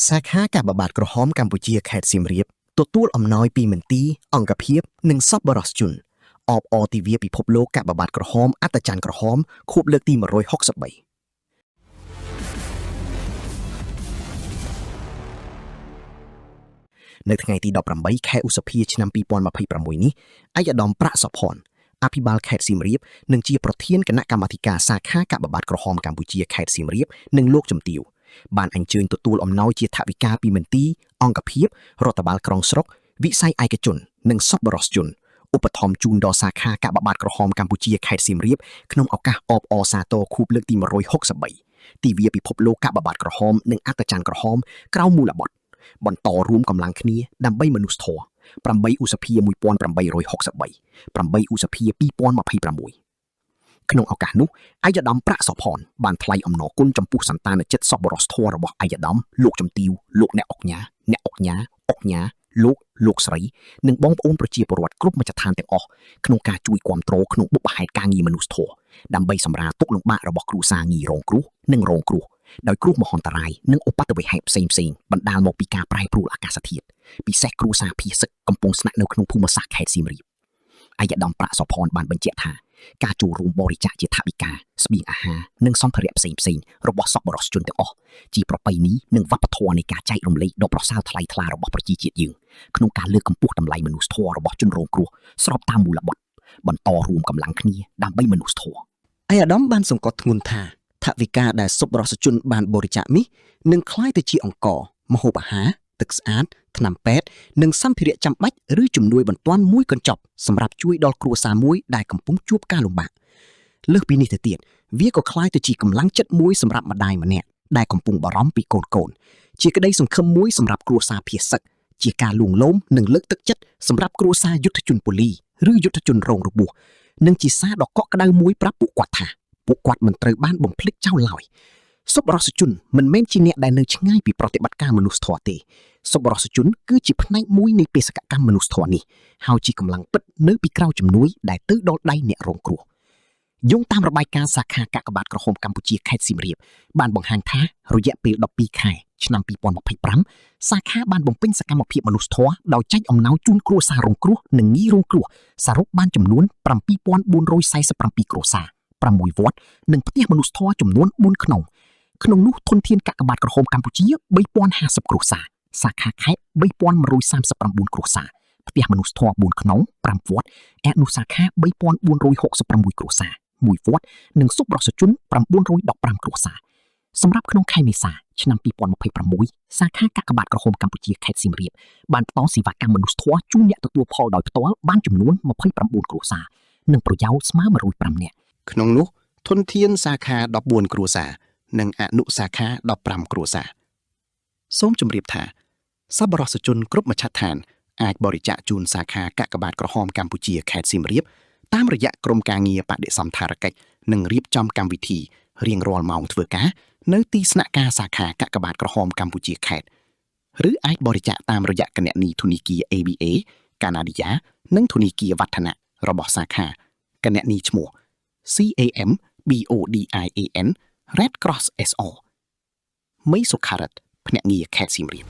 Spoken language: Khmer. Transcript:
សាខាការបបាត់ក្រហមកម្ពុជាខេត្តសៀមរាបទទួលអំណោយពីមន្ទីរអង្គភាពនិងសប្បុរសជនអបអរទិវាពិភពលោកការបបាត់ក្រហមអត្តច័ន្ទក្រហមខួបលើកទី163នៅថ្ងៃទី18ខែឧសភាឆ្នាំ2026នេះឯកឧត្តមប្រាក់សុផាន់អភិបាលខេត្តសៀមរាបនិងជាប្រធានគណៈកម្មាធិការសាខាការបបាត់ក្រហមកម្ពុជាខេត្តសៀមរាបនិងលោកជំទាវបានអញ្ជើញទទួលអំណោយជាថវិកាពីមន្ទីរអង្គភាពរដ្ឋបាលក្រុងស្រុកវិស័យឯកជននិងសប្បុរសជនឧបត្ថម្ភជូនដល់សាខាការបបាត់ក្រហមកម្ពុជាខេត្តសៀមរាបក្នុងឱកាសអបអរសាទរខួបលើកទី163ទិវាពិភពលោកការបបាត់ក្រហមនិងអត្តច័ន្ទក្រហមក្រោមមូលបត្របន្តរួមកម្លាំងគ្នាដើម្បីមនុស្សធម៌8ឧសភា1863 8ឧសភា2026ក្នុងឱកាសនោះឯកឧត្តមប្រាក់សុផាន់បានថ្លែងអំណរគុណចំពោះសន្តានចិត្តសប្បុរសធម៌របស់ឯកឧត្តមលោកជំទាវលោកអ្នកអុកញ៉ាលោកស្រីនិងបងប្អូនប្រជាពលរដ្ឋគ្រប់មជ្ឈដ្ឋានទាំងអស់ក្នុងការជួយគាំទ្រក្នុងបុព្វហេតុការងារមនុស្សធម៌ដើម្បីសម្រាលទុក្ខលំបាករបស់គ្រួសារងាយរងគ្រោះនិងរងគ្រោះដោយគ្រោះមហន្តរាយនិងឧបទ្ទវហេតុផ្សេងៗបណ្ដាលមកពីការប្រែប្រួលអាកាសធាតុពិសេសគ្រួសារភៀសឹកកំពុងស្នាក់នៅក្នុងភូមិសាស្ត្រខេត្តសៀមរាបឯកឧត្តមប្រាក់សុផាន់បានបញ្ជាក់ថាការចូលរួមបរិច្ចាគជាថវិកាស្បៀងអាហារនិងសម្ភារៈផ្សេងៗរបស់សប្បុរសជនទាំងអស់ជាប្រពៃណីនិងវប្បធម៌នៃការចែករំលែកដ៏ប្រសើរថ្លៃថ្លារបស់ប្រជាជាតិយើងក្នុងការលើកកម្ពស់តម្លៃមនុស្សធម៌របស់ជនរងគ្រោះស្របតាមមូលបត្របន្តរួមកម្លាំងគ្នាដើម្បីមនុស្សធម៌ឯកឧត្តមបានសង្កត់ធ្ងន់ថាថវិកាដែលសប្បុរសជនបានបរិច្ចាគនេះនឹងក្លាយទៅជាអង្គម្ហូបអាហារទឹកស្អាតថ្នាំពេទ្យនិងសម្ភារៈចាំបាច់ឬជំនួយបន្ទាន់មួយកញ្ចប់សម្រាប់ជួយដល់គ្រួសារមួយដែលកំពុងជួបការលំបាកលើសពីនេះទៅទៀតវាក៏ក្លាយទៅជាកម្លាំងចិត្តមួយសម្រាប់ម្ដាយម្នាក់ដែលកំពុងបារម្ភពីកូនជាក្តីសង្ឃឹមមួយសម្រាប់គ្រួសារភៀសសឹកជាការលួងលោមនិងលើកទឹកចិត្តសម្រាប់គ្រួសារយុទ្ធជនប៉ូលីសឬយុទ្ធជនរងរបួសនិងជាសារដ៏កក់ក្ដៅមួយប្រាប់ពួកគាត់ថាពួកគាត់មិនត្រូវបានបំភ្លេចចោលឡើយសប្បុរសជនមិនមែនជាអ្នកដែលនៅឆ្ងាយពីប្រតិបត្តិការមនុស្សធម៌ទេសប្បុរសជនគឺជាផ្នែកមួយនៃបេសកកម្មមនុស្សធម៌នេះហើយជាកម្លាំងពិតនៅពីក្រោយជំនួយដែលទៅដល់ដៃអ្នករងគ្រោះយោងតាមរបាយការណ៍សាខាកាកបាទក្រហមកម្ពុជាខេត្តសៀមរាបបានបង្ហាញថារយៈពេល12ខែឆ្នាំ2025សាខាបានបំពេញសកម្មភាពមនុស្សធម៌ដោយចែកអំណោយជូនគ្រួសាររងគ្រោះនិងងាយរងគ្រោះសរុបបានចំនួន7447គ្រួសារ6វត្តនិងផ្ទះមនុស្សធម៌ចំនួន4ក្នុងនោះធនធានកាកបាទក្រហមកម្ពុជា3050គ្រួសារសាខាខេត្ត3139គ្រួសារផ្ទះមនុស្សធម៌4ក្នុង5វត្តអនុសាខា3466គ្រួសារ1វត្តនិងសប្បុរសជន915គ្រួសារសម្រាប់ក្នុងខែមេសាឆ្នាំ2026សាខាកាកបាទក្រហមកម្ពុជាខេត្តសៀមរាបបានផ្តល់សេវាកម្មមនុស្សធម៌ជូនអ្នកទទួលផលដោយផ្ទាល់បានចំនួន29គ្រួសារនិងប្រយោលស្មើ105នាក់ក្នុងនោះធនធានសាខា14គ្រួសារនិងអនុសាខា15គ្រួសារសូមជម្រាបថាសប្បុរសជនគ្រប់មជ្ឈដ្ឋានអាចបរិច្ចាគជូនសាខាកាកបាទក្រហមកម្ពុជាខេត្តសៀមរាបតាមរយៈក្រុមការងារបដិសណ្ឋារកិច្ចនិងរៀបចំកម្មវិធីរៀងរាល់ម៉ោងធ្វើការនៅទីស្នាក់ការសាខាកាកបាទក្រហមកម្ពុជាខេត្តឬអាចបរិច្ចាគតាមរយៈគណនីធនាគារ ABA កាណាឌីយ៉ានិងធនាគារវឌ្ឍនៈរបស់សាខាគណនីឈ្មោះ CAMBODIAN Red Cross SR មីសុខារិតភ្នាក់ងារខេត្តសៀមរាប